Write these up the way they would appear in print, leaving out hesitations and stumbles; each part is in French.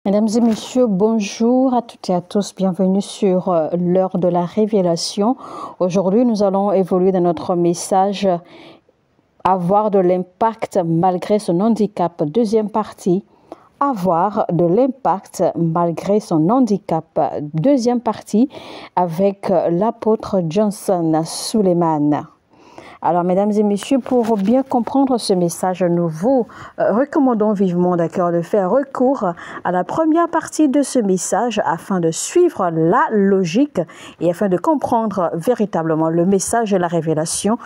Mesdames et messieurs, bonjour à toutes et à tous. Bienvenue sur l'heure de la révélation. Aujourd'hui, nous allons évoluer dans notre message « Avoir de l'impact malgré son handicap ». Deuxième partie, « Avoir de l'impact malgré son handicap ». Deuxième partie avec l'apôtre Johnson Suleiman. Alors, mesdames et messieurs, pour bien comprendre ce message, nous vous recommandons vivement de faire recours à la première partie de ce message afin de suivre la logique et afin de comprendre véritablement le message et la révélation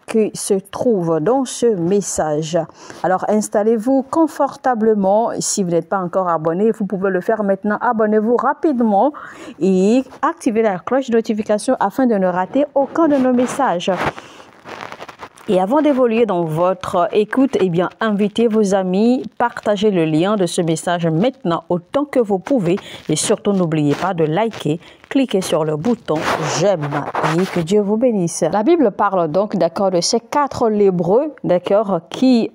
qui se trouve dans ce message. Alors, installez-vous confortablement. Si vous n'êtes pas encore abonné, vous pouvez le faire maintenant. Abonnez-vous rapidement et activez la cloche de notification afin de ne rater aucun de nos messages. Et avant d'évoluer dans votre écoute, invitez vos amis, partagez le lien de ce message maintenant autant que vous pouvez et surtout n'oubliez pas de liker, cliquez sur le bouton j'aime et que Dieu vous bénisse. La Bible parle donc de ces quatre lépreux, qui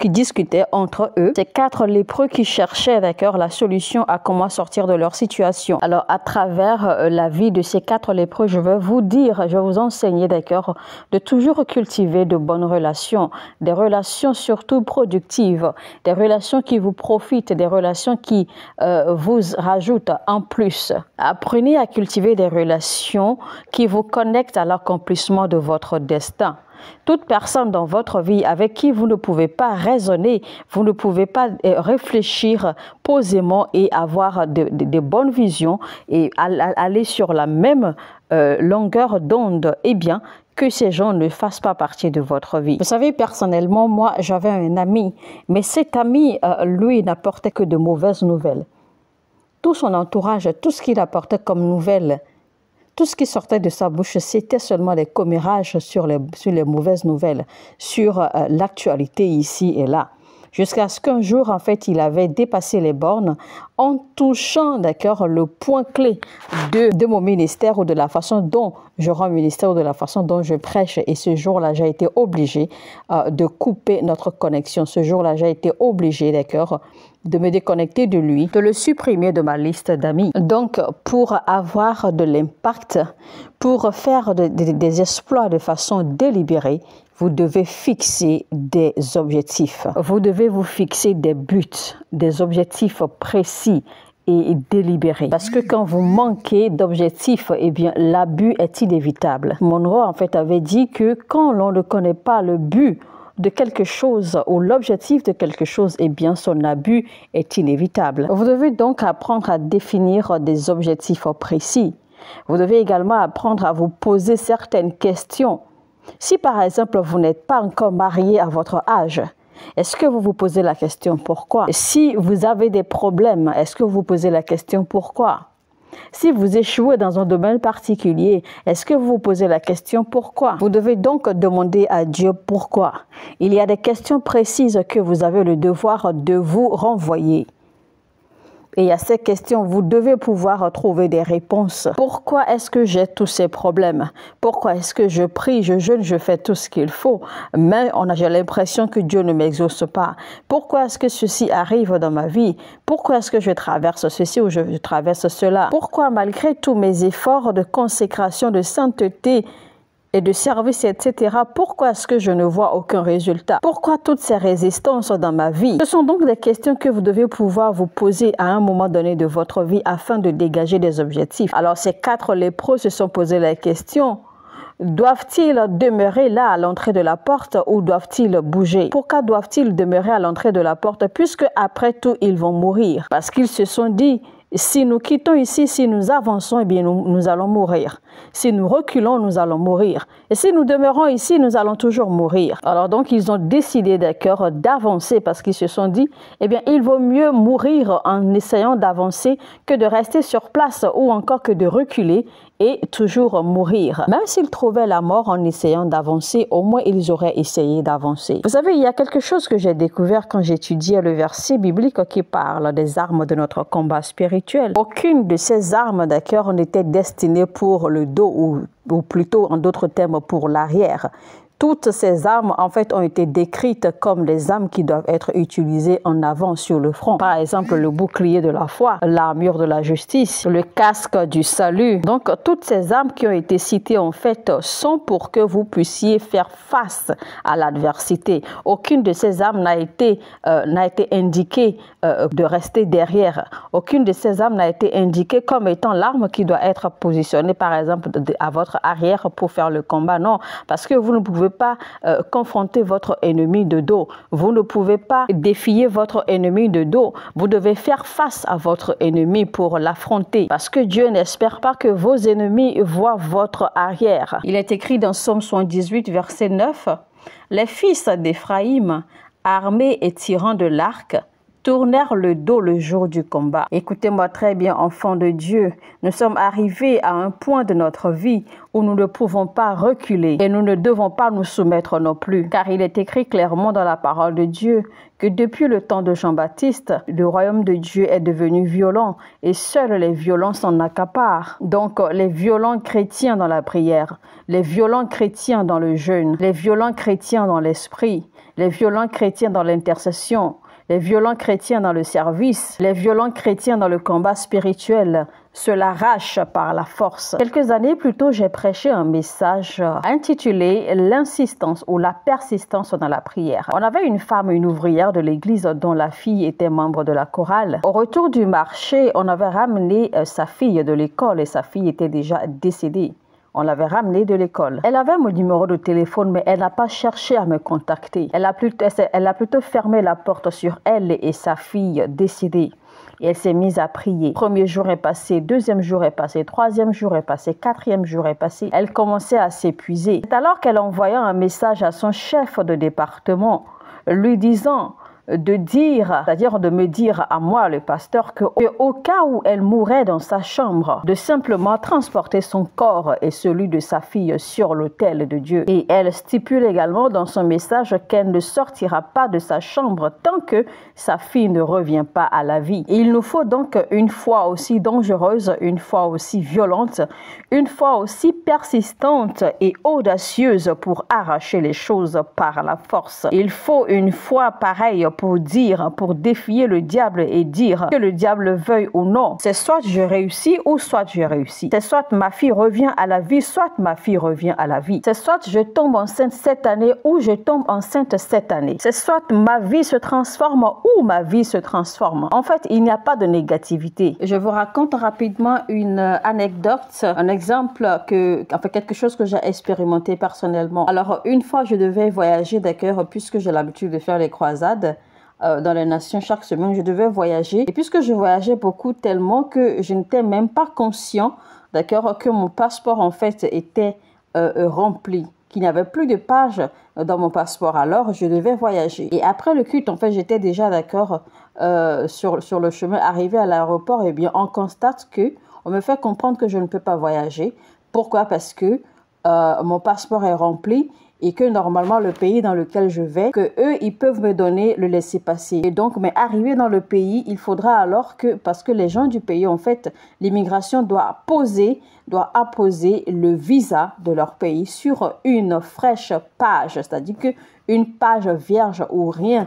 discutaient entre eux, ces quatre lépreux qui cherchaient la solution à comment sortir de leur situation. Alors à travers la vie de ces quatre lépreux, je vais vous enseigner de toujours cultiver de bonnes relations, des relations surtout productives, des relations qui vous profitent, des relations qui vous rajoutent en plus. Apprenez à cultiver des relations qui vous connectent à l'accomplissement de votre destin. Toute personne dans votre vie avec qui vous ne pouvez pas raisonner, vous ne pouvez pas réfléchir posément et avoir de bonnes visions et aller sur la même longueur d'onde, que ces gens ne fassent pas partie de votre vie. Vous savez, personnellement, moi, j'avais un ami, mais cet ami, lui, n'apportait que de mauvaises nouvelles. Tout son entourage, tout ce qu'il apportait comme nouvelles, tout ce qui sortait de sa bouche, c'était seulement des commérages sur les mauvaises nouvelles, sur l'actualité ici et là. Jusqu'à ce qu'un jour, en fait, il avait dépassé les bornes en touchant, le point clé de mon ministère ou de la façon dont je rends ministère ou de la façon dont je prêche. Et ce jour-là, j'ai été obligé de couper notre connexion. Ce jour-là, j'ai été obligé, de me déconnecter de lui, de le supprimer de ma liste d'amis. Donc, pour avoir de l'impact, pour faire des exploits de façon délibérée, vous devez fixer des objectifs. Vous devez vous fixer des buts, des objectifs précis et délibérés. Parce que quand vous manquez d'objectifs, l'abus est inévitable. Monroe, en fait, avait dit que quand l'on ne connaît pas le but de quelque chose ou l'objectif de quelque chose, son abus est inévitable. Vous devez donc apprendre à définir des objectifs précis. Vous devez également apprendre à vous poser certaines questions. Si par exemple vous n'êtes pas encore marié à votre âge, est-ce que vous vous posez la question pourquoi? Si vous avez des problèmes, est-ce que vous vous posez la question pourquoi? Si vous échouez dans un domaine particulier, est-ce que vous vous posez la question pourquoi? Vous devez donc demander à Dieu pourquoi. Il y a des questions précises que vous avez le devoir de vous renvoyer. Et à ces questions, vous devez pouvoir trouver des réponses. Pourquoi est-ce que j'ai tous ces problèmes? Pourquoi est-ce que je prie, je jeûne, je fais tout ce qu'il faut, mais j'ai l'impression que Dieu ne m'exauce pas? Pourquoi est-ce que ceci arrive dans ma vie? Pourquoi est-ce que je traverse ceci ou je traverse cela? Pourquoi, malgré tous mes efforts de consécration, de sainteté, et de service, etc. Pourquoi est-ce que je ne vois aucun résultat? Pourquoi toutes ces résistances dans ma vie? Ce sont donc des questions que vous devez pouvoir vous poser à un moment donné de votre vie afin de dégager des objectifs. Alors, ces quatre lépreux se sont posé la question: doivent-ils demeurer là à l'entrée de la porte ou doivent-ils bouger? Pourquoi doivent-ils demeurer à l'entrée de la porte puisque après tout, ils vont mourir? Parce qu'ils se sont dit: si nous quittons ici, si nous avançons, nous allons mourir. Si nous reculons, nous allons mourir. Et si nous demeurons ici, nous allons toujours mourir. Alors donc, ils ont décidé d'avancer parce qu'ils se sont dit, il vaut mieux mourir en essayant d'avancer que de rester sur place ou encore que de reculer et toujours mourir. Même s'ils trouvaient la mort en essayant d'avancer, au moins ils auraient essayé d'avancer. Vous savez, il y a quelque chose que j'ai découvert quand j'étudiais le verset biblique qui parle des armes de notre combat spirituel. Aucune de ces armes, n'était destinée pour le dos ou plutôt en d'autres termes pour l'arrière. Toutes ces armes, en fait, ont été décrites comme des armes qui doivent être utilisées en avant sur le front. Par exemple, le bouclier de la foi, l'armure de la justice, le casque du salut. Donc, toutes ces armes qui ont été citées, en fait, sont pour que vous puissiez faire face à l'adversité. Aucune de ces armes n'a été indiquée de rester derrière. Aucune de ces armes n'a été indiquée comme étant l'arme qui doit être positionnée, par exemple, à votre arrière pour faire le combat. Non, parce que vous ne pouvez pas confronter votre ennemi de dos. Vous ne pouvez pas défier votre ennemi de dos. Vous devez faire face à votre ennemi pour l'affronter. Parce que Dieu n'espère pas que vos ennemis voient votre arrière. Il est écrit dans Psaume 78, verset 9, « Les fils d'Éphraïm, armés et tirant de l'arc, tournèrent le dos le jour du combat. » Écoutez-moi très bien, enfants de Dieu. Nous sommes arrivés à un point de notre vie où nous ne pouvons pas reculer et nous ne devons pas nous soumettre non plus. Car il est écrit clairement dans la parole de Dieu que depuis le temps de Jean-Baptiste, le royaume de Dieu est devenu violent et seuls les violents s'en accaparent. Donc les violents chrétiens dans la prière, les violents chrétiens dans le jeûne, les violents chrétiens dans l'esprit, les violents chrétiens dans l'intercession, les violents chrétiens dans le service, les violents chrétiens dans le combat spirituel se l'arrachent par la force. Quelques années plus tôt, j'ai prêché un message intitulé « L'insistance ou la persistance dans la prière ». On avait une femme, une ouvrière de l'église dont la fille était membre de la chorale. Au retour du marché, on avait ramené sa fille de l'école et sa fille était déjà décédée. On l'avait ramenée de l'école. Elle avait mon numéro de téléphone, mais elle n'a pas cherché à me contacter. Elle a plutôt fermé la porte sur elle et sa fille décédée. Et elle s'est mise à prier. Premier jour est passé, deuxième jour est passé, troisième jour est passé, quatrième jour est passé. Elle commençait à s'épuiser. C'est alors qu'elle envoya un message à son chef de département, lui disant de dire, c'est-à-dire de me dire à moi, le pasteur, que au cas où elle mourrait dans sa chambre, de simplement transporter son corps et celui de sa fille sur l'autel de Dieu. Et elle stipule également dans son message qu'elle ne sortira pas de sa chambre tant que sa fille ne revient pas à la vie. Et il nous faut donc une foi aussi dangereuse, une foi aussi violente, une foi aussi persistante et audacieuse pour arracher les choses par la force. Il faut une foi pareille pour défier le diable et dire que le diable veuille ou non. C'est soit je réussis ou soit je réussis. C'est soit ma fille revient à la vie, soit ma fille revient à la vie. C'est soit je tombe enceinte cette année ou je tombe enceinte cette année. C'est soit ma vie se transforme ou ma vie se transforme. En fait, il n'y a pas de négativité. Je vous raconte rapidement une anecdote, un exemple quelque chose que j'ai expérimenté personnellement. Alors, une fois, je devais voyager, d'accord, puisque j'ai l'habitude de faire les croisades dans les nations chaque semaine, je devais voyager. Et puisque je voyageais beaucoup tellement que je n'étais même pas conscient, d'accord, que mon passeport en fait était rempli, qu'il n'y avait plus de pages dans mon passeport. Alors, je devais voyager. Et après le culte, en fait, j'étais déjà d'accord sur le chemin. Arrivé à l'aéroport, eh bien, on constate que on me fait comprendre que je ne peux pas voyager. Pourquoi? Parce que mon passeport est rempli et que normalement le pays dans lequel je vais, que eux ils peuvent me donner le laissez-passer. Et donc, mais arrivé dans le pays, il faudra alors que, parce que les gens du pays, en fait, l'immigration doit apposer le visa de leur pays sur une fraîche page, c'est-à-dire que une page vierge ou rien,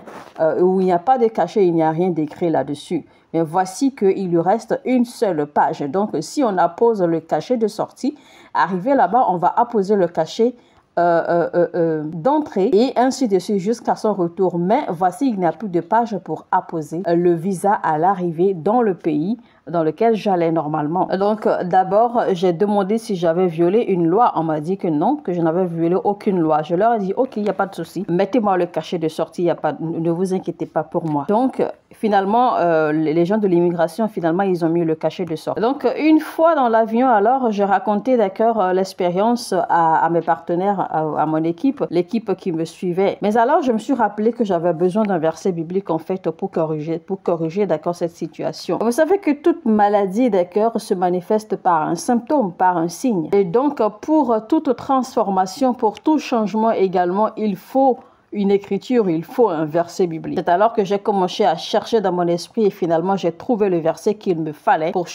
où il n'y a pas de cachet, il n'y a rien d'écrit là-dessus. Mais voici qu'il lui reste une seule page. Donc, si on appose le cachet de sortie, arrivé là-bas, on va apposer le cachet d'entrée et ainsi de suite jusqu'à son retour. Mais voici, il n'y a plus de page pour apposer le visa à l'arrivée dans le pays dans lequel j'allais normalement. Donc, d'abord, j'ai demandé si j'avais violé une loi. On m'a dit que non, que je n'avais violé aucune loi. Je leur ai dit, ok, il n'y a pas de souci. Mettez-moi le cachet de sortie, ne vous inquiétez pas pour moi. Donc, finalement, les gens de l'immigration, finalement, ils ont mis le cachet de sortie. Donc, une fois dans l'avion, alors, j'ai raconté, d'accord, l'expérience à mes partenaires, à mon équipe, l'équipe qui me suivait. Mais alors, je me suis rappelé que j'avais besoin d'un verset biblique, en fait, pour corriger, d'accord, cette situation. Vous savez que toute maladie, d'accord, se manifeste par un symptôme, par un signe. Et donc, pour toute transformation, pour tout changement également, il faut une écriture, il faut un verset biblique. C'est alors que j'ai commencé à chercher dans mon esprit et finalement j'ai trouvé le verset qu'il me fallait pour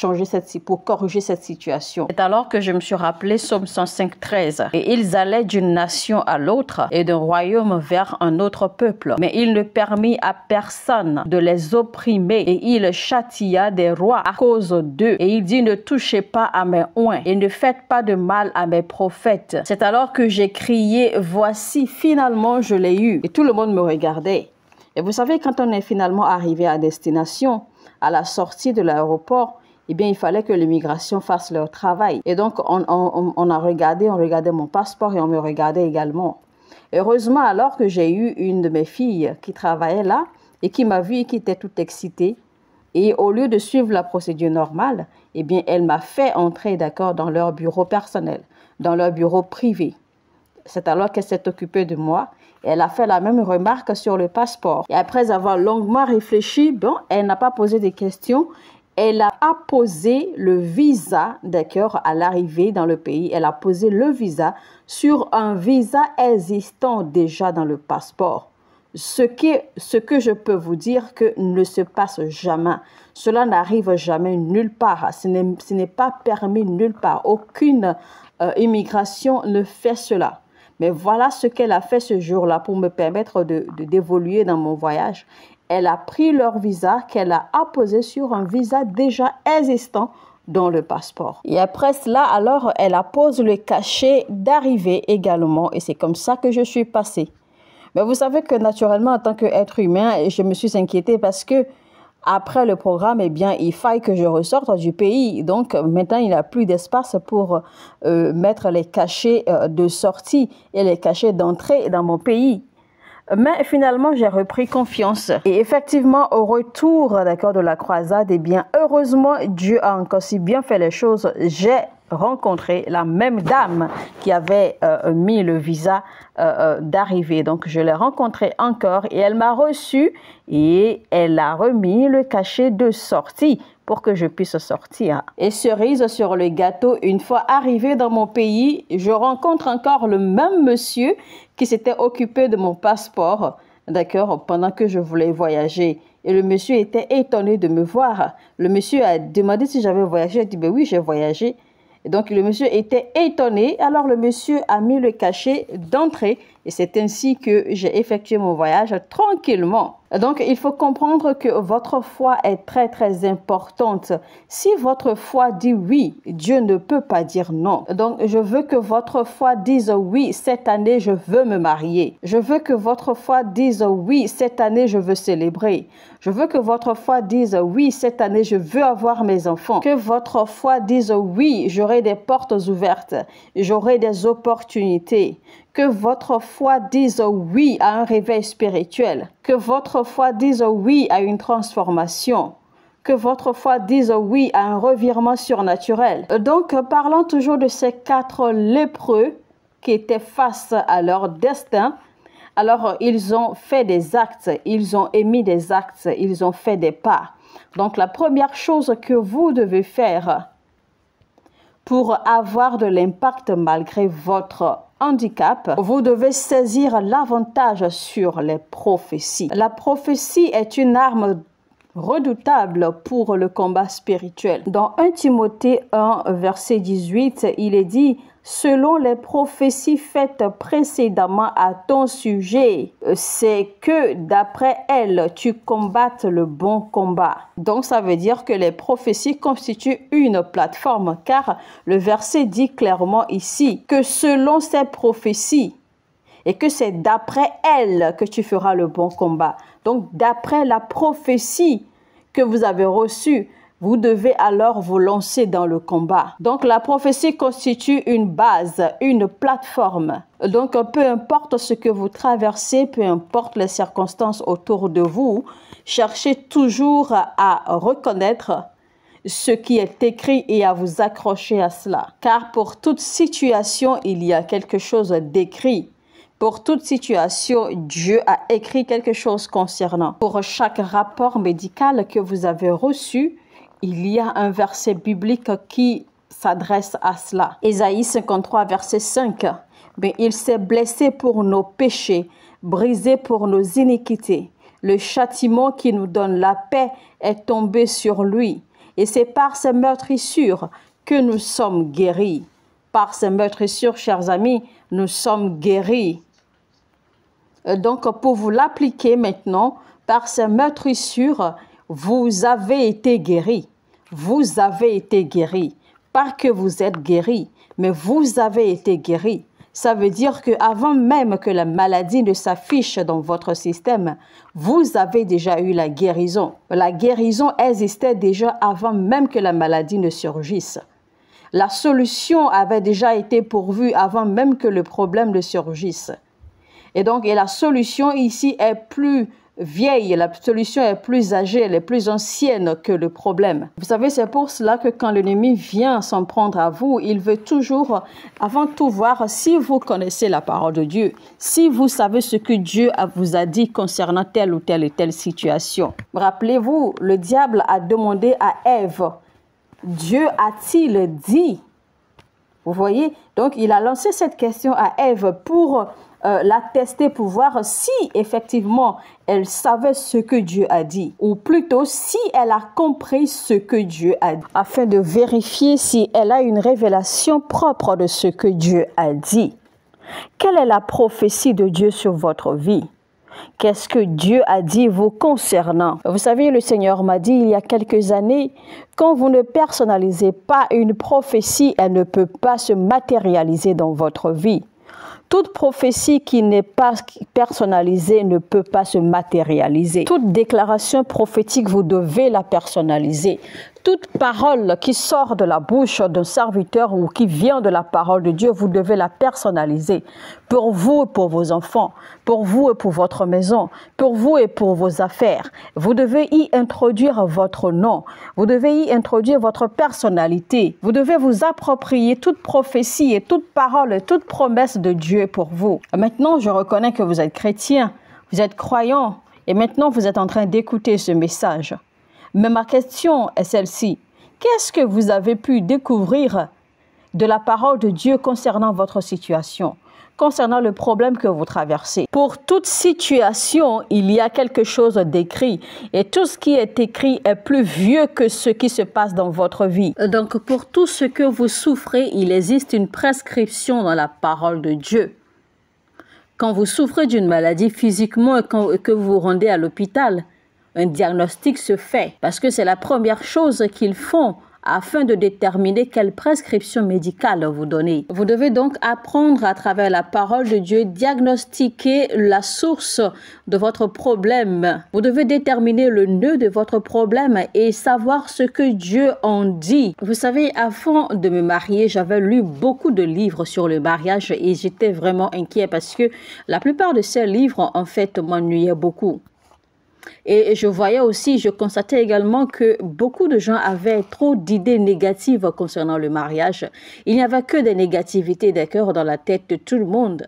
corriger cette situation. C'est alors que je me suis rappelé Psaume 105:13. Et ils allaient d'une nation à l'autre et d'un royaume vers un autre peuple. Mais il ne permit à personne de les opprimer et il châtia des rois à cause d'eux. Et il dit, ne touchez pas à mes oints et ne faites pas de mal à mes prophètes. C'est alors que j'ai crié, voici, finalement je l'ai eu. Et tout le monde me regardait. Et vous savez, quand on est finalement arrivé à destination, à la sortie de l'aéroport, eh bien, il fallait que l'immigration fasse leur travail. Et donc, on regardait mon passeport et on me regardait également. Heureusement, alors que j'ai eu une de mes filles qui travaillait là et qui m'a vu et qui était toute excitée, et au lieu de suivre la procédure normale, eh bien, elle m'a fait entrer, d'accord, dans leur bureau personnel, dans leur bureau privé. C'est alors qu'elle s'est occupée de moi. Elle a fait la même remarque sur le passeport. Et après avoir longuement réfléchi, bon, elle n'a pas posé de questions. Elle a apposé le visa, d'accord, à l'arrivée dans le pays. Elle a posé le visa sur un visa existant déjà dans le passeport. Ce que je peux vous dire que ne se passe jamais. Cela n'arrive jamais nulle part. Ce n'est pas permis nulle part. Aucune immigration ne fait cela. Mais voilà ce qu'elle a fait ce jour-là pour me permettre d'évoluer dans mon voyage. Elle a pris leur visa qu'elle a apposé sur un visa déjà existant dans le passeport. Et après cela, alors, elle appose le cachet d'arrivée également. Et c'est comme ça que je suis passée. Mais vous savez que naturellement, en tant qu'être humain, je me suis inquiétée parce que après le programme, eh bien, il faille que je ressorte du pays. Donc, maintenant, il n'y a plus d'espace pour mettre les cachets de sortie et les cachets d'entrée dans mon pays. Mais finalement, j'ai repris confiance. Et effectivement, au retour, d'accord, de la croisade, eh bien, heureusement, Dieu a encore si bien fait les choses. J'ai rencontré la même dame qui avait mis le visa d'arrivée. Donc, je l'ai rencontrée encore et elle m'a reçu et elle a remis le cachet de sortie pour que je puisse sortir. Et cerise sur le gâteau, une fois arrivé dans mon pays, je rencontre encore le même monsieur qui s'était occupé de mon passeport, d'accord, pendant que je voulais voyager. Et le monsieur était étonné de me voir. Le monsieur a demandé si j'avais voyagé. J'ai dit, ben oui, j'ai voyagé. Et donc, le monsieur était étonné. Alors, le monsieur a mis le cachet d'entrée. Et c'est ainsi que j'ai effectué mon voyage tranquillement. Donc, il faut comprendre que votre foi est très, très importante. Si votre foi dit oui, Dieu ne peut pas dire non. Donc, je veux que votre foi dise oui, cette année, je veux me marier. Je veux que votre foi dise oui, cette année, je veux célébrer. Je veux que votre foi dise oui, cette année, je veux avoir mes enfants. Que votre foi dise oui, j'aurai des portes ouvertes. J'aurai des opportunités. Que votre foi dise oui à un réveil spirituel. Que votre foi dise oui à une transformation. Que votre foi dise oui à un revirement surnaturel. Donc, parlons toujours de ces 4 lépreux qui étaient face à leur destin. Alors, ils ont fait des actes, ils ont émis des actes, ils ont fait des pas. Donc, la première chose que vous devez faire pour avoir de l'impact malgré votre handicap, vous devez saisir l'avantage sur les prophéties. La prophétie est une arme redoutable pour le combat spirituel. Dans 1 Timothée 1, verset 18, il est dit « Selon les prophéties faites précédemment à ton sujet, c'est que d'après elles, tu combattes le bon combat. » Donc, ça veut dire que les prophéties constituent une plateforme, car le verset dit clairement ici que selon ces prophéties, et que c'est d'après elles que tu feras le bon combat. Donc, d'après la prophétie que vous avez reçue, vous devez alors vous lancer dans le combat. Donc, la prophétie constitue une base, une plateforme. Donc, peu importe ce que vous traversez, peu importe les circonstances autour de vous, cherchez toujours à reconnaître ce qui est écrit et à vous accrocher à cela. Car pour toute situation, il y a quelque chose d'écrit. Pour toute situation, Dieu a écrit quelque chose concernant. Pour chaque rapport médical que vous avez reçu, il y a un verset biblique qui s'adresse à cela. Ésaïe 53, verset 5. « Mais il s'est blessé pour nos péchés, brisé pour nos iniquités. Le châtiment qui nous donne la paix est tombé sur lui. Et c'est par ces meurtrissures que nous sommes guéris. Par ces meurtrissures, chers amis, nous sommes guéris. Donc, pour vous l'appliquer maintenant, par ces meurtrissures, vous avez été guéris. Vous avez été guéris. Pas que vous êtes guéris, mais vous avez été guéris. Ça veut dire qu'avant même que la maladie ne s'affiche dans votre système, vous avez déjà eu la guérison. La guérison existait déjà avant même que la maladie ne surgisse. La solution avait déjà été pourvue avant même que le problème ne surgisse. Et la solution ici est plus vieille, la solution est plus âgée, elle est plus ancienne que le problème. Vous savez, c'est pour cela que quand l'ennemi vient s'en prendre à vous, il veut toujours, avant tout, voir si vous connaissez la parole de Dieu, si vous savez ce que Dieu vous a dit concernant telle ou telle et telle situation. Rappelez-vous, le diable a demandé à Ève, Dieu a-t-il dit? Vous voyez? Donc, il a lancé cette question à Ève pour la tester, pour voir si effectivement elle savait ce que Dieu a dit, ou plutôt si elle a compris ce que Dieu a dit, afin de vérifier si elle a une révélation propre de ce que Dieu a dit. Quelle est la prophétie de Dieu sur votre vie? Qu'est-ce que Dieu a dit vous concernant? Vous savez, le Seigneur m'a dit il y a quelques années, quand vous ne personnalisez pas une prophétie, elle ne peut pas se matérialiser dans votre vie. Toute prophétie qui n'est pas personnalisée ne peut pas se matérialiser. Toute déclaration prophétique, vous devez la personnaliser. Toute parole qui sort de la bouche d'un serviteur ou qui vient de la parole de Dieu, vous devez la personnaliser. Pour vous et pour vos enfants, pour vous et pour votre maison, pour vous et pour vos affaires. Vous devez y introduire votre nom. Vous devez y introduire votre personnalité. Vous devez vous approprier toute prophétie et toute parole et toute promesse de Dieu pour vous. Maintenant, je reconnais que vous êtes chrétien, vous êtes croyant et maintenant vous êtes en train d'écouter ce message. Mais ma question est celle-ci. Qu'est-ce que vous avez pu découvrir de la parole de Dieu concernant votre situation, concernant le problème que vous traversez? Pour toute situation, il y a quelque chose d'écrit. Et tout ce qui est écrit est plus vieux que ce qui se passe dans votre vie. Donc, pour tout ce que vous souffrez, il existe une prescription dans la parole de Dieu. Quand vous souffrez d'une maladie physiquement et que vous vous rendez à l'hôpital, un diagnostic se fait parce que c'est la première chose qu'ils font afin de déterminer quelle prescription médicale vous donner. Vous devez donc apprendre à travers la parole de Dieu, diagnostiquer la source de votre problème. Vous devez déterminer le nœud de votre problème et savoir ce que Dieu en dit. Vous savez, avant de me marier, j'avais lu beaucoup de livres sur le mariage et j'étais vraiment inquiet parce que la plupart de ces livres, en fait, m'ennuyaient beaucoup. Et je constatais également que beaucoup de gens avaient trop d'idées négatives concernant le mariage. Il n'y avait que des négativités, d'accord, dans la tête de tout le monde.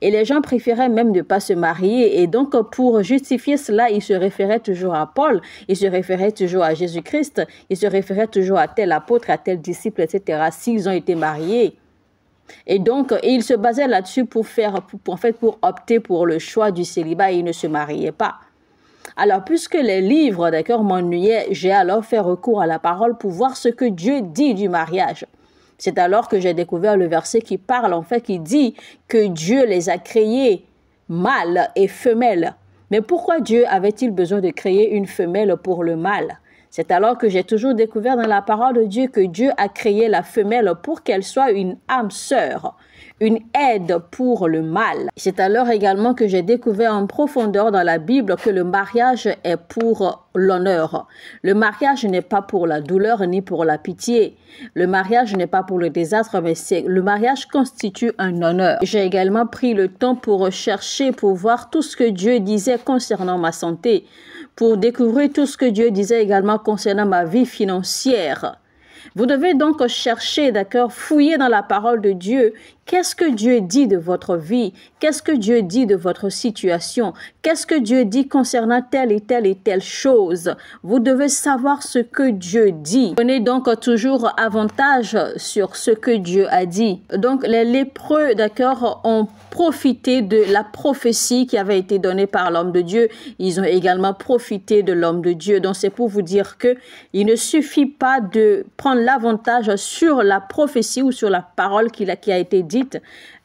Et les gens préféraient même ne pas se marier. Et donc, pour justifier cela, ils se référaient toujours à Paul, ils se référaient toujours à Jésus-Christ, ils se référaient toujours à tel apôtre, à tel disciple, etc., s'ils ont été mariés. Et donc, ils se basaient là-dessus pour opter pour le choix du célibat et ils ne se mariaient pas. Alors, puisque les livres, d'accord, m'ennuyaient, j'ai alors fait recours à la parole pour voir ce que Dieu dit du mariage. C'est alors que j'ai découvert le verset qui parle, en fait, qui dit que Dieu les a créés mâles et femelles. Mais pourquoi Dieu avait-il besoin de créer une femelle pour le mâle? C'est alors que j'ai toujours découvert dans la parole de Dieu que Dieu a créé la femelle pour qu'elle soit une âme sœur, une aide pour le mâle. C'est alors également que j'ai découvert en profondeur dans la Bible que le mariage est pour l'honneur. Le mariage n'est pas pour la douleur ni pour la pitié. Le mariage n'est pas pour le désastre, mais le mariage constitue un honneur. J'ai également pris le temps pour rechercher, pour voir tout ce que Dieu disait concernant ma santé, pour découvrir tout ce que Dieu disait également concernant ma vie financière. Vous devez donc chercher, d'accord, fouiller dans la parole de Dieu. Qu'est-ce que Dieu dit de votre vie? Qu'est-ce que Dieu dit de votre situation? Qu'est-ce que Dieu dit concernant telle et telle et telle chose? Vous devez savoir ce que Dieu dit. Prenez donc toujours avantage sur ce que Dieu a dit. Donc, les lépreux, d'accord, ont profité de la prophétie qui avait été donnée par l'homme de Dieu. Ils ont également profité de l'homme de Dieu. Donc, c'est pour vous dire que il ne suffit pas de prendre l'avantage sur la prophétie ou sur la parole qui a été dite,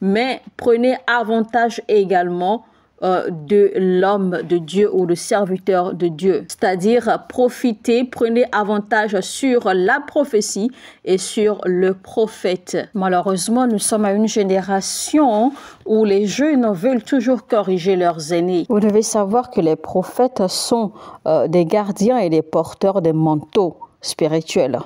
mais prenez avantage également de l'homme de Dieu ou le serviteur de Dieu. C'est-à-dire profitez, prenez avantage sur la prophétie et sur le prophète. Malheureusement, nous sommes à une génération où les jeunes veulent toujours corriger leurs aînés. Vous devez savoir que les prophètes sont des gardiens et des porteurs des manteaux spirituels.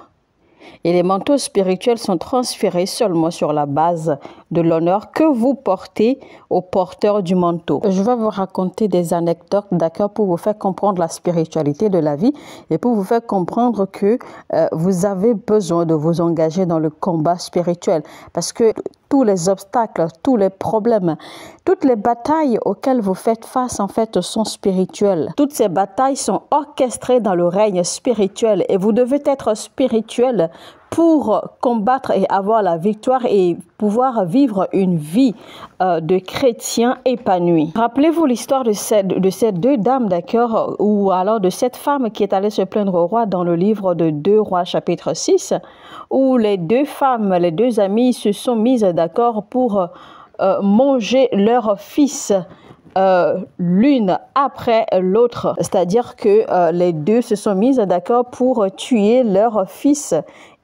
Et les manteaux spirituels sont transférés seulement sur la base de l'honneur que vous portez au porteur du manteau. Je vais vous raconter des anecdotes, d'accord, pour vous faire comprendre la spiritualité de la vie et pour vous faire comprendre que vous avez besoin de vous engager dans le combat spirituel. Parce que tous les obstacles, tous les problèmes, toutes les batailles auxquelles vous faites face, en fait, sont spirituelles. Toutes ces batailles sont orchestrées dans le règne spirituel et vous devez être spirituel pour combattre et avoir la victoire et pouvoir vivre une vie de chrétien épanoui. Rappelez-vous l'histoire de ces deux dames, d'accord, ou alors de cette femme qui est allée se plaindre au roi dans le livre de 2 Rois chapitre 6, où les deux femmes, les deux amies se sont mises d'accord pour manger leur fils l'une après l'autre. C'est-à-dire que les deux se sont mises d'accord pour tuer leur fils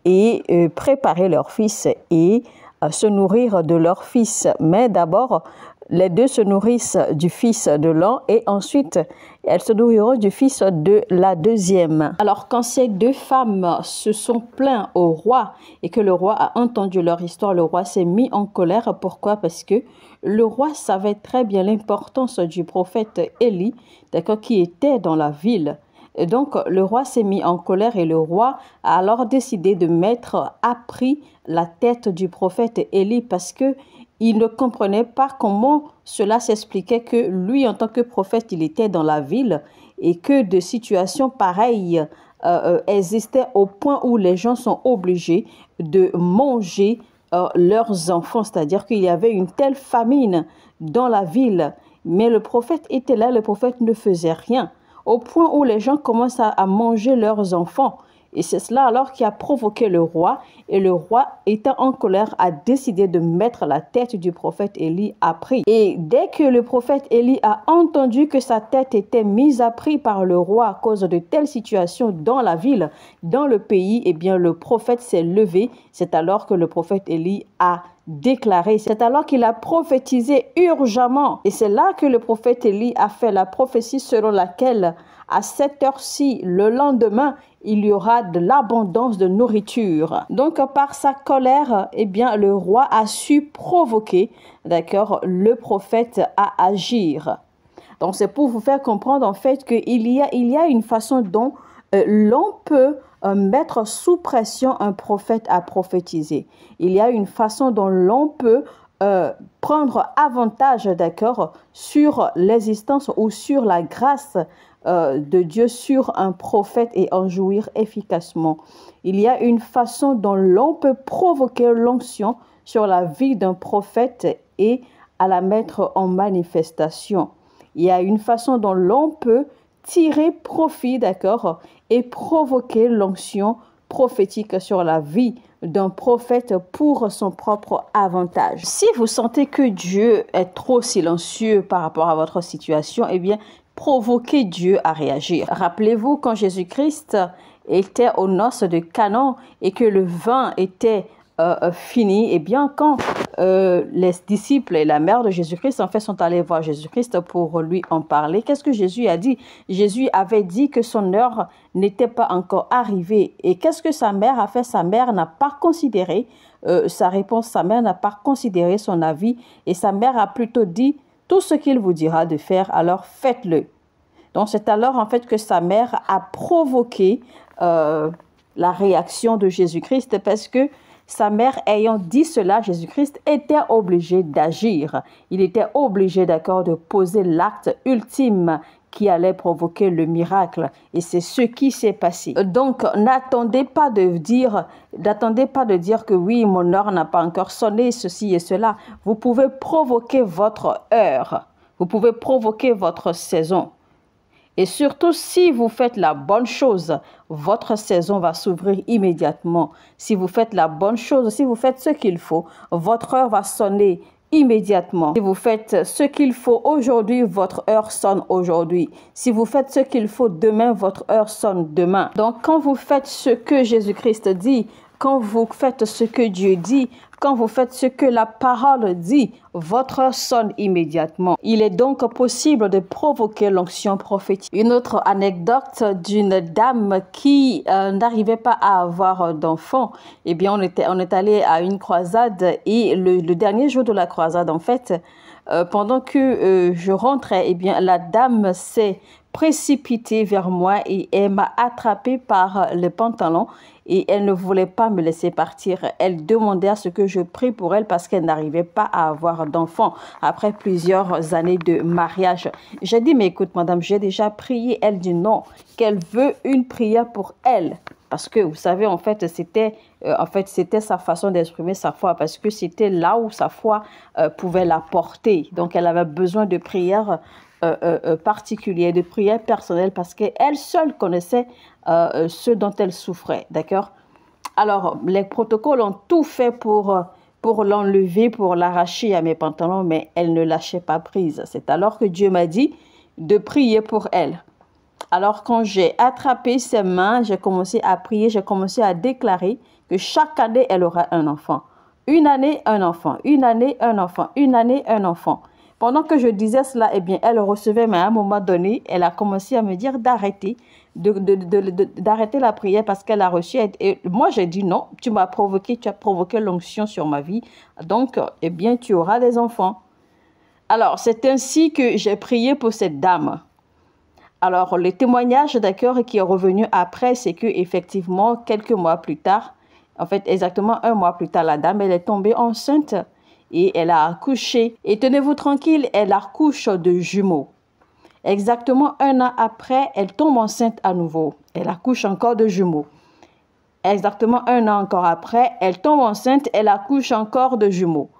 et préparer leur fils et se nourrir de leur fils. Mais d'abord, les deux se nourrissent du fils de l'un et ensuite, elles se nourriront du fils de la deuxième. Alors, quand ces deux femmes se sont plaintes au roi et que le roi a entendu leur histoire, le roi s'est mis en colère. Pourquoi? Parce que le roi savait très bien l'importance du prophète Élie, d'accord, qui était dans la ville. Et donc, le roi s'est mis en colère et le roi a alors décidé de mettre à prix la tête du prophète Élie parce que il ne comprenait pas comment cela s'expliquait que lui, en tant que prophète, il était dans la ville et que de situations pareilles existaient au point où les gens sont obligés de manger leurs enfants. C'est-à-dire qu'il y avait une telle famine dans la ville, mais le prophète était là, le prophète ne faisait rien. Au point où les gens commencent à manger leurs enfants. Et c'est cela alors qui a provoqué le roi. Et le roi, étant en colère, a décidé de mettre la tête du prophète Élie à prix. Et dès que le prophète Élie a entendu que sa tête était mise à prix par le roi à cause de telles situations dans la ville, dans le pays, eh bien le prophète s'est levé. C'est alors que le prophète Élie a déclaré. C'est alors qu'il a prophétisé urgemment. Et c'est là que le prophète Élie a fait la prophétie selon laquelle à cette heure-ci, le lendemain, il y aura de l'abondance de nourriture. Donc, par sa colère, eh bien, le roi a su provoquer, d'accord, le prophète à agir. Donc, c'est pour vous faire comprendre, en fait, qu'il y a une façon dont l'on peut mettre sous pression un prophète à prophétiser. Il y a une façon dont l'on peut prendre avantage, d'accord, sur l'existence ou sur la grâce de Dieu sur un prophète et en jouir efficacement. Il y a une façon dont l'on peut provoquer l'onction sur la vie d'un prophète et à la mettre en manifestation. Il y a une façon dont l'on peut tirer profit, d'accord, et provoquer l'onction prophétique sur la vie d'un prophète pour son propre avantage. Si vous sentez que Dieu est trop silencieux par rapport à votre situation, eh bien, provoquez Dieu à réagir. Rappelez-vous quand Jésus-Christ était aux noces de Canaan et que le vin était fini, et bien quand les disciples et la mère de Jésus-Christ en fait sont allés voir Jésus-Christ pour lui en parler, qu'est-ce que Jésus a dit? Jésus avait dit que son heure n'était pas encore arrivée. Et qu'est-ce que sa mère a fait? Sa mère n'a pas considéré sa réponse, sa mère n'a pas considéré son avis et sa mère a plutôt dit: tout ce qu'il vous dira de faire, alors faites-le. Donc c'est alors en fait que sa mère a provoqué la réaction de Jésus-Christ parce que sa mère ayant dit cela, Jésus-Christ était obligé d'agir. Il était obligé, d'accord, de poser l'acte ultime qui allait provoquer le miracle. Et c'est ce qui s'est passé. Donc, n'attendez pas de dire que oui, mon heure n'a pas encore sonné, ceci et cela. Vous pouvez provoquer votre heure. Vous pouvez provoquer votre saison. Et surtout, si vous faites la bonne chose, votre saison va s'ouvrir immédiatement. Si vous faites la bonne chose, si vous faites ce qu'il faut, votre heure va sonner immédiatement. Si vous faites ce qu'il faut aujourd'hui, votre heure sonne aujourd'hui. Si vous faites ce qu'il faut demain, votre heure sonne demain. Donc, quand vous faites ce que Jésus-Christ dit, quand vous faites ce que Dieu dit, quand vous faites ce que la parole dit, votre heure sonne immédiatement. Il est donc possible de provoquer l'onction prophétique. Une autre anecdote d'une dame qui n'arrivait pas à avoir d'enfant. Eh bien, on est allé à une croisade et le dernier jour de la croisade, en fait, pendant que je rentrais, eh bien, la dame s'est précipitée vers moi et elle m'a attrapée par le pantalon et elle ne voulait pas me laisser partir. Elle demandait à ce que je prie pour elle parce qu'elle n'arrivait pas à avoir d'enfant après plusieurs années de mariage. J'ai dit, mais écoute madame, j'ai déjà prié. Elle dit non, qu'elle veut une prière pour elle. Parce que vous savez, en fait, c'était sa façon d'exprimer sa foi parce que c'était là où sa foi pouvait la porter. Donc, elle avait besoin de prières particulières, de prières personnelles parce qu'elle seule connaissait ce dont elle souffrait. D'accord? Alors, les protocoles ont tout fait pour l'enlever, pour l'arracher à mes pantalons, mais elle ne lâchait pas prise. C'est alors que Dieu m'a dit de prier pour elle. Alors, quand j'ai attrapé ses mains, j'ai commencé à prier, j'ai commencé à déclarer que chaque année, elle aura un enfant. Une année, un enfant. Une année, un enfant. Une année, un enfant. Pendant que je disais cela, eh bien, elle recevait, mais à un moment donné, elle a commencé à me dire d'arrêter, d'arrêter la prière parce qu'elle a reçu. Et moi, j'ai dit non, tu m'as provoqué, tu as provoqué l'onction sur ma vie. Donc, eh bien, tu auras des enfants. Alors, c'est ainsi que j'ai prié pour cette dame. Alors, le témoignage, d'accord, qui est revenu après, c'est que effectivement, quelques mois plus tard, en fait, exactement un mois plus tard, la dame, elle est tombée enceinte et elle a accouché. Et tenez-vous tranquille, elle accouche de jumeaux. Exactement un an après, elle tombe enceinte à nouveau. Elle accouche encore de jumeaux. Exactement un an encore après, elle tombe enceinte, elle accouche encore de jumeaux.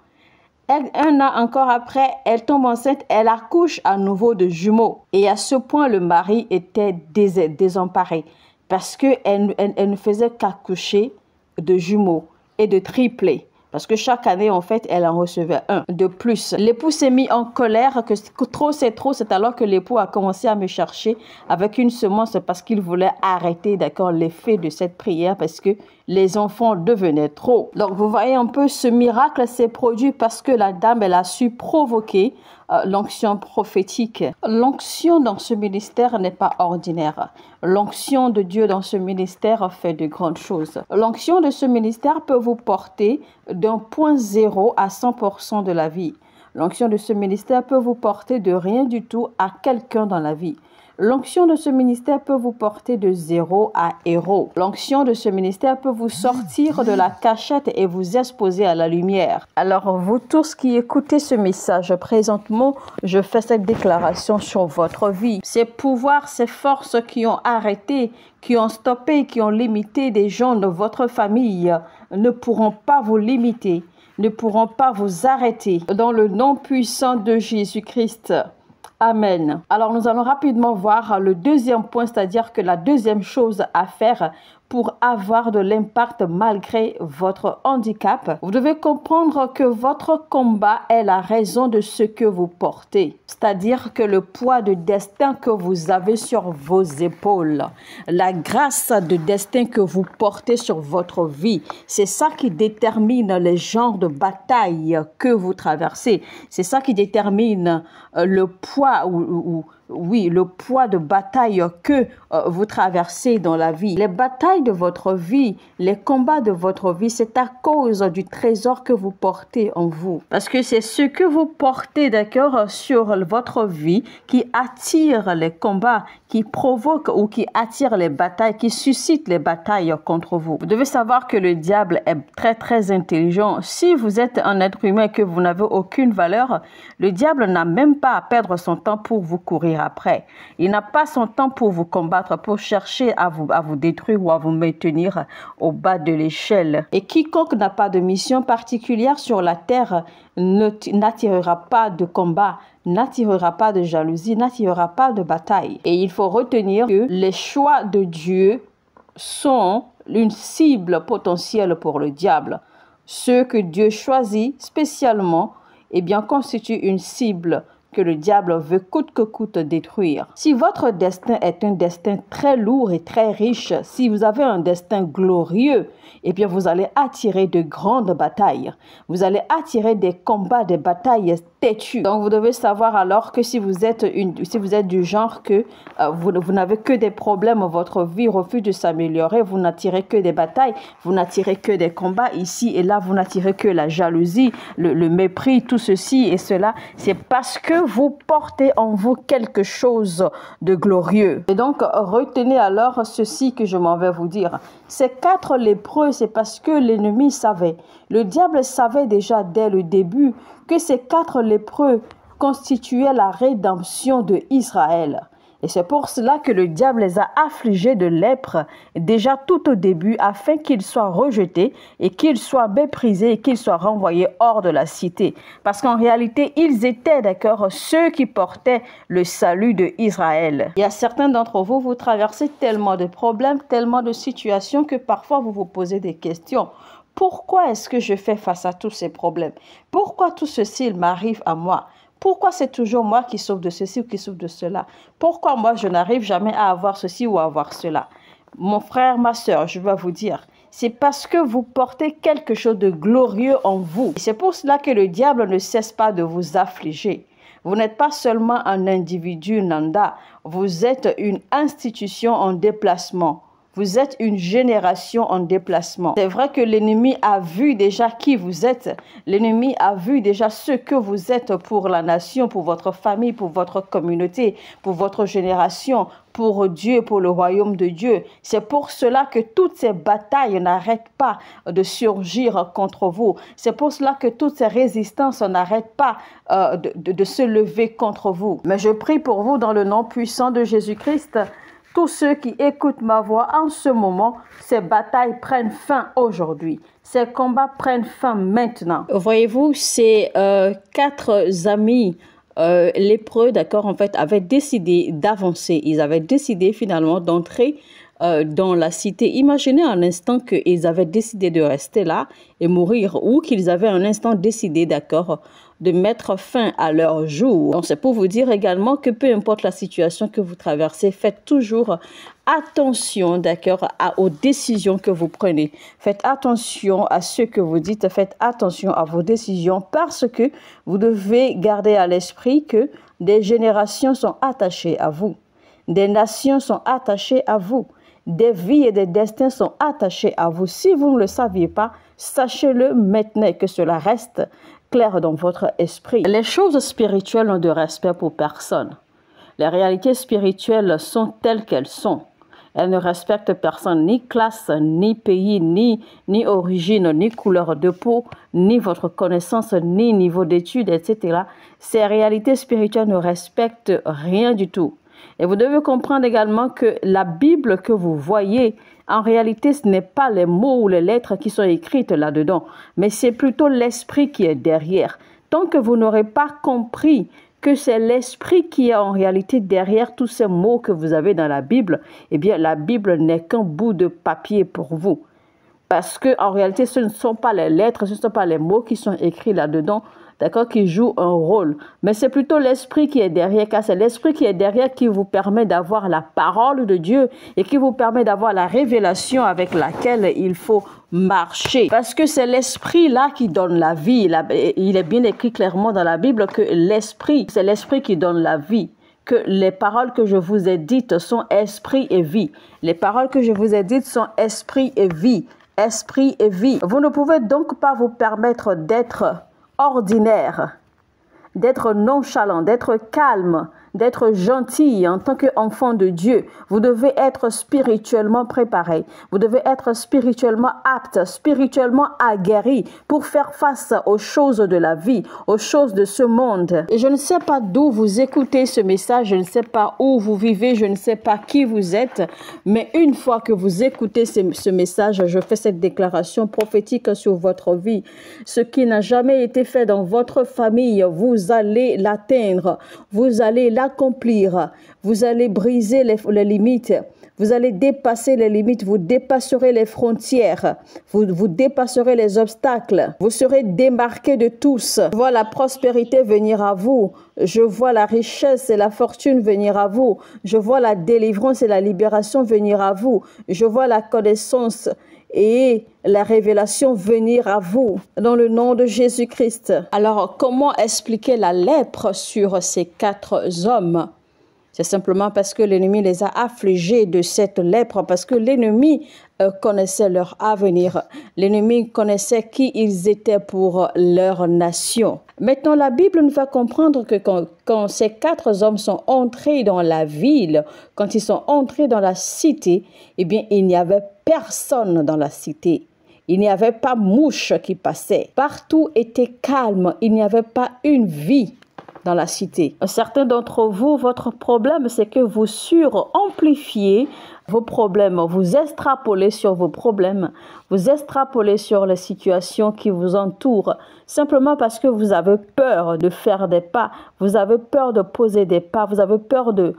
Un an encore après, elle tombe enceinte, elle accouche à nouveau de jumeaux. Et à ce point, le mari était désemparé parce qu'elle ne faisait qu'accoucher de jumeaux et de triplés. Parce que chaque année, en fait, elle en recevait un de plus. L'époux s'est mis en colère, que trop c'est trop. C'est alors que l'époux a commencé à me chercher avec une semence parce qu'il voulait arrêter, d'accord, l'effet de cette prière parce que les enfants devenaient trop. Donc, vous voyez un peu, ce miracle s'est produit parce que la dame, elle a su provoquer l'onction prophétique. L'onction dans ce ministère n'est pas ordinaire. L'onction de Dieu dans ce ministère fait de grandes choses. L'onction de ce ministère peut vous porter d'un point zéro à 100% de la vie. L'onction de ce ministère peut vous porter de rien du tout à quelqu'un dans la vie. L'onction de ce ministère peut vous porter de 0 à héros. L'onction de ce ministère peut vous sortir de la cachette et vous exposer à la lumière. Alors, vous tous qui écoutez ce message, présentement, je fais cette déclaration sur votre vie. Ces pouvoirs, ces forces qui ont arrêté, qui ont stoppé, qui ont limité des gens de votre famille ne pourront pas vous limiter, ne pourront pas vous arrêter. Dans le nom puissant de Jésus-Christ. Amen. Alors, nous allons rapidement voir le deuxième point, c'est-à-dire que la deuxième chose à faire pour avoir de l'impact malgré votre handicap. Vous devez comprendre que votre combat est la raison de ce que vous portez. C'est-à-dire que le poids de destin que vous avez sur vos épaules, la grâce de destin que vous portez sur votre vie, c'est ça qui détermine les genres de bataille que vous traversez. C'est ça qui détermine le poids ou oui, le poids de bataille que vous traversez dans la vie. Les batailles de votre vie, les combats de votre vie, c'est à cause du trésor que vous portez en vous. Parce que c'est ce que vous portez, d'accord, sur votre vie qui attire les combats, qui provoque ou qui attire les batailles, qui suscite les batailles contre vous. Vous devez savoir que le diable est très intelligent. Si vous êtes un être humain et que vous n'avez aucune valeur, le diable n'a même pas à perdre son temps pour vous courir après. Il n'a pas son temps pour vous combattre, pour chercher à vous détruire ou à vous maintenir au bas de l'échelle. Et quiconque n'a pas de mission particulière sur la terre n'attirera pas de combat, n'attirera pas de jalousie, n'attirera pas de bataille. Et il faut retenir que les choix de Dieu sont une cible potentielle pour le diable. Ceux que Dieu choisit spécialement, eh bien, constituent une cible que le diable veut coûte que coûte détruire. Si votre destin est un destin très lourd et très riche, si vous avez un destin glorieux, eh bien vous allez attirer de grandes batailles. Vous allez attirer des combats, des batailles têtues. Donc vous devez savoir alors que si vous êtes du genre que vous n'avez que des problèmes, votre vie refuse de s'améliorer, vous n'attirez que des batailles, vous n'attirez que des combats ici et là, vous n'attirez que la jalousie, le mépris, tout ceci et cela, c'est parce que vous portez en vous quelque chose de glorieux. Et donc, retenez alors ceci que je m'en vais vous dire. Ces 4 lépreux, c'est parce que l'ennemi savait. Le diable savait déjà dès le début que ces 4 lépreux constituaient la rédemption de Israël. Et c'est pour cela que le diable les a affligés de lèpre déjà tout au début afin qu'ils soient rejetés et qu'ils soient méprisés et qu'ils soient renvoyés hors de la cité. Parce qu'en réalité, ils étaient d'accord ceux qui portaient le salut de Israël. Il y a certains d'entre vous, vous traversez tellement de problèmes, tellement de situations que parfois vous vous posez des questions. Pourquoi est-ce que je fais face à tous ces problèmes? Pourquoi tout ceci m'arrive à moi? Pourquoi c'est toujours moi qui souffre de ceci ou qui souffre de cela? Pourquoi moi je n'arrive jamais à avoir ceci ou à avoir cela? Mon frère, ma soeur, je vais vous dire, c'est parce que vous portez quelque chose de glorieux en vous. C'est pour cela que le diable ne cesse pas de vous affliger. Vous n'êtes pas seulement un individu lambda, vous êtes une institution en déplacement. Vous êtes une génération en déplacement. C'est vrai que l'ennemi a vu déjà qui vous êtes. L'ennemi a vu déjà ce que vous êtes pour la nation, pour votre famille, pour votre communauté, pour votre génération, pour Dieu, pour le royaume de Dieu. C'est pour cela que toutes ces batailles n'arrêtent pas de surgir contre vous. C'est pour cela que toutes ces résistances n'arrêtent pas de se lever contre vous. Mais je prie pour vous dans le nom puissant de Jésus-Christ. Tous ceux qui écoutent ma voix en ce moment, ces batailles prennent fin aujourd'hui. Ces combats prennent fin maintenant. Voyez-vous, ces 4 amis lépreux, d'accord, en fait, avaient décidé d'avancer. Ils avaient décidé finalement d'entrer dans la cité. Imaginez un instant qu'ils avaient décidé de rester là et mourir, ou qu'ils avaient un instant décidé, d'accord, de mettre fin à leur jour. Donc c'est pour vous dire également que peu importe la situation que vous traversez, faites toujours attention, d'accord, aux décisions que vous prenez. Faites attention à ce que vous dites, faites attention à vos décisions parce que vous devez garder à l'esprit que des générations sont attachées à vous. Des nations sont attachées à vous. Des vies et des destins sont attachés à vous. Si vous ne le saviez pas, sachez-le maintenant que cela reste clair dans votre esprit. Les choses spirituelles n'ont de respect pour personne. Les réalités spirituelles sont telles qu'elles sont. Elles ne respectent personne, ni classe, ni pays, ni origine, ni couleur de peau, ni votre connaissance, ni niveau d'études, etc. Ces réalités spirituelles ne respectent rien du tout. Et vous devez comprendre également que la Bible que vous voyez, en réalité, ce n'est pas les mots ou les lettres qui sont écrites là-dedans, mais c'est plutôt l'esprit qui est derrière. Tant que vous n'aurez pas compris que c'est l'esprit qui est en réalité derrière tous ces mots que vous avez dans la Bible, eh bien, la Bible n'est qu'un bout de papier pour vous. Parce que en réalité, ce ne sont pas les lettres, ce ne sont pas les mots qui sont écrits là-dedans, d'accord, qui jouent un rôle. Mais c'est plutôt l'esprit qui est derrière, car c'est l'esprit qui est derrière qui vous permet d'avoir la parole de Dieu et qui vous permet d'avoir la révélation avec laquelle il faut marcher. Parce que c'est l'esprit là qui donne la vie. Il est bien écrit clairement dans la Bible que l'esprit, c'est l'esprit qui donne la vie. que les paroles que je vous ai dites sont esprit et vie. Les paroles que je vous ai dites sont esprit et vie. Esprit et vie. Vous ne pouvez donc pas vous permettre d'être ordinaire, d'être nonchalant, d'être calme, d'être gentil en tant qu'enfant de Dieu. Vous devez être spirituellement préparé. Vous devez être spirituellement apte, spirituellement aguerri pour faire face aux choses de la vie, aux choses de ce monde. Et je ne sais pas d'où vous écoutez ce message, je ne sais pas où vous vivez, je ne sais pas qui vous êtes, mais une fois que vous écoutez ce message, je fais cette déclaration prophétique sur votre vie. Ce qui n'a jamais été fait dans votre famille, vous allez l'atteindre, vous allez l'accomplir, vous allez briser les limites, vous allez dépasser les limites, vous dépasserez les frontières, vous dépasserez les obstacles, vous serez démarqué de tous. Je vois la prospérité venir à vous, je vois la richesse et la fortune venir à vous, je vois la délivrance et la libération venir à vous, je vois la connaissance et la révélation venir à vous dans le nom de Jésus-Christ. Alors, comment expliquer la lèpre sur ces 4 hommes? C'est simplement parce que l'ennemi les a affligés de cette lèpre, parce que l'ennemi connaissait leur avenir. L'ennemi connaissait qui ils étaient pour leur nation. Maintenant, la Bible nous fait comprendre que quand ces 4 hommes sont entrés dans la ville, quand ils sont entrés dans la cité, eh bien, il n'y avait personne dans la cité. Il n'y avait pas mouche qui passait. Partout était calme. Il n'y avait pas une vie dans la cité. Certains d'entre vous, votre problème, c'est que vous suramplifiez vos problèmes, vous extrapolez sur vos problèmes, vous extrapolez sur les situations qui vous entourent, simplement parce que vous avez peur de faire des pas, vous avez peur de poser des pas, vous avez peur de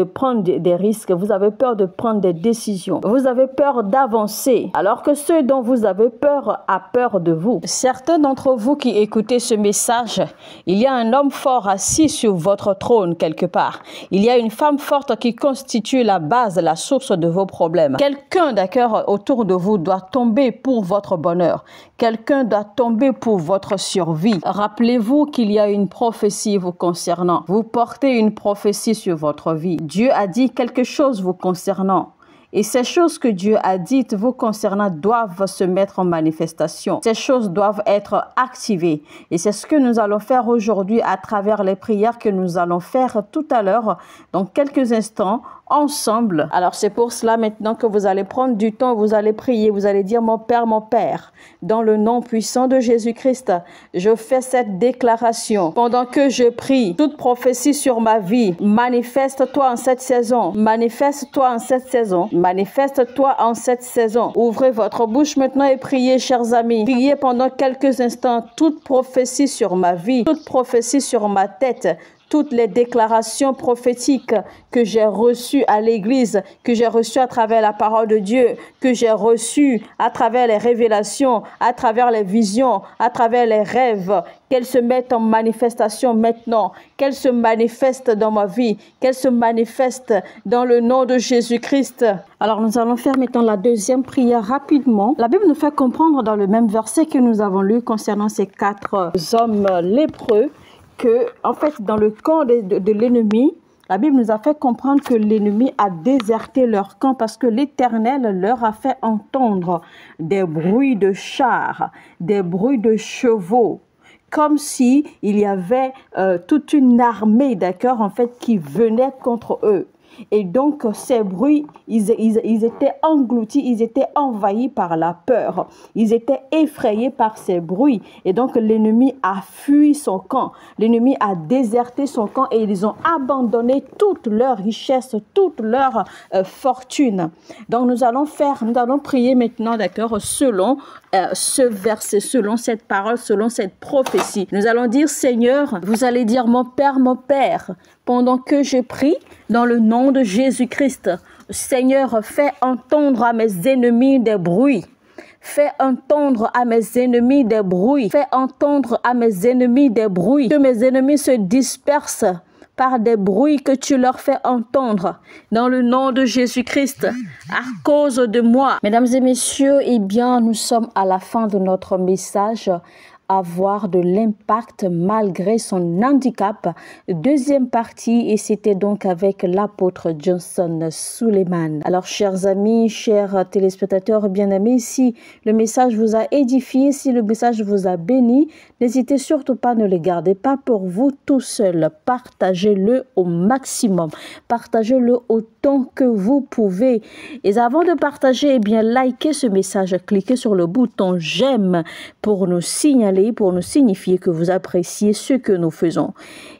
prendre des risques, vous avez peur de prendre des décisions, vous avez peur d'avancer, alors que ceux dont vous avez peur a peur de vous. Certains d'entre vous qui écoutez ce message, il y a un homme fort assis sur votre trône quelque part. Il y a une femme forte qui constitue la base, la source de vos problèmes. Quelqu'un, d'accord, autour de vous doit tomber pour votre bonheur. Quelqu'un doit tomber pour votre survie. Rappelez-vous qu'il y a une prophétie vous concernant. Vous portez une prophétie sur votre vie. Dieu a dit quelque chose vous concernant. Et ces choses que Dieu a dites vous concernant doivent se mettre en manifestation. Ces choses doivent être activées. Et c'est ce que nous allons faire aujourd'hui à travers les prières que nous allons faire tout à l'heure, dans quelques instants, ensemble. Alors c'est pour cela maintenant que vous allez prendre du temps, vous allez prier, vous allez dire: mon Père, dans le nom puissant de Jésus-Christ, je fais cette déclaration. Pendant que je prie, toute prophétie sur ma vie, manifeste-toi en cette saison, manifeste-toi en cette saison, manifeste-toi en cette saison. Ouvrez votre bouche maintenant et priez, chers amis. Priez pendant quelques instants. Toute prophétie sur ma vie, toute prophétie sur ma tête, toutes les déclarations prophétiques que j'ai reçues à l'église, que j'ai reçues à travers la parole de Dieu, que j'ai reçues à travers les révélations, à travers les visions, à travers les rêves, qu'elles se mettent en manifestation maintenant, qu'elles se manifestent dans ma vie, qu'elles se manifestent dans le nom de Jésus-Christ. Alors nous allons faire maintenant la deuxième prière rapidement. La Bible nous fait comprendre dans le même verset que nous avons lu concernant ces 4 hommes lépreux, que, en fait, dans le camp de l'ennemi, la Bible nous a fait comprendre que l'ennemi a déserté leur camp parce que l'Éternel leur a fait entendre des bruits de chars, des bruits de chevaux, comme si il y avait toute une armée, d'accord, en fait, qui venait contre eux. Et donc, ces bruits, ils étaient engloutis, ils étaient envahis par la peur. Ils étaient effrayés par ces bruits. Et donc, l'ennemi a fui son camp. L'ennemi a déserté son camp et ils ont abandonné toute leur richesse, toute leur fortune. Donc, nous allons prier maintenant, d'accord, selon ce verset, selon cette parole, selon cette prophétie. Nous allons dire: Seigneur, vous allez dire: mon Père, pendant que je prie, dans le nom de Jésus-Christ, Seigneur, fais entendre à mes ennemis des bruits. Fais entendre à mes ennemis des bruits. Fais entendre à mes ennemis des bruits. Que mes ennemis se dispersent par des bruits que tu leur fais entendre, dans le nom de Jésus-Christ, à cause de moi. Mesdames et messieurs, eh bien, nous sommes à la fin de notre message. avoir de l'impact malgré son handicap. Deuxième partie, et c'était donc avec l'apôtre Johnson Suleiman. Alors, chers amis, chers téléspectateurs bien-aimés, si le message vous a édifié, si le message vous a béni, n'hésitez surtout pas, ne le gardez pas pour vous tout seul. Partagez-le au maximum. Partagez-le autant que vous pouvez. Et avant de partager, eh bien, likez ce message. Cliquez sur le bouton j'aime pour nous signaler, pour nous signifier que vous appréciez ce que nous faisons.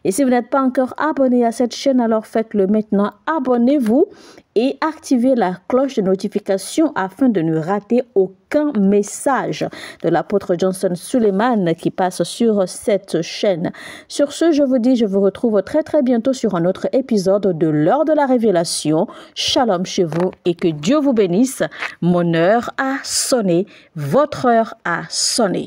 Et si vous n'êtes pas encore abonné à cette chaîne, alors faites-le maintenant. Abonnez-vous et activez la cloche de notification afin de ne rater aucun message de l'apôtre Johnson Suleiman qui passe sur cette chaîne. Sur ce, je vous dis, je vous retrouve très très bientôt sur un autre épisode de l'heure de la révélation. Shalom chez vous et que Dieu vous bénisse. Mon heure a sonné, votre heure a sonné.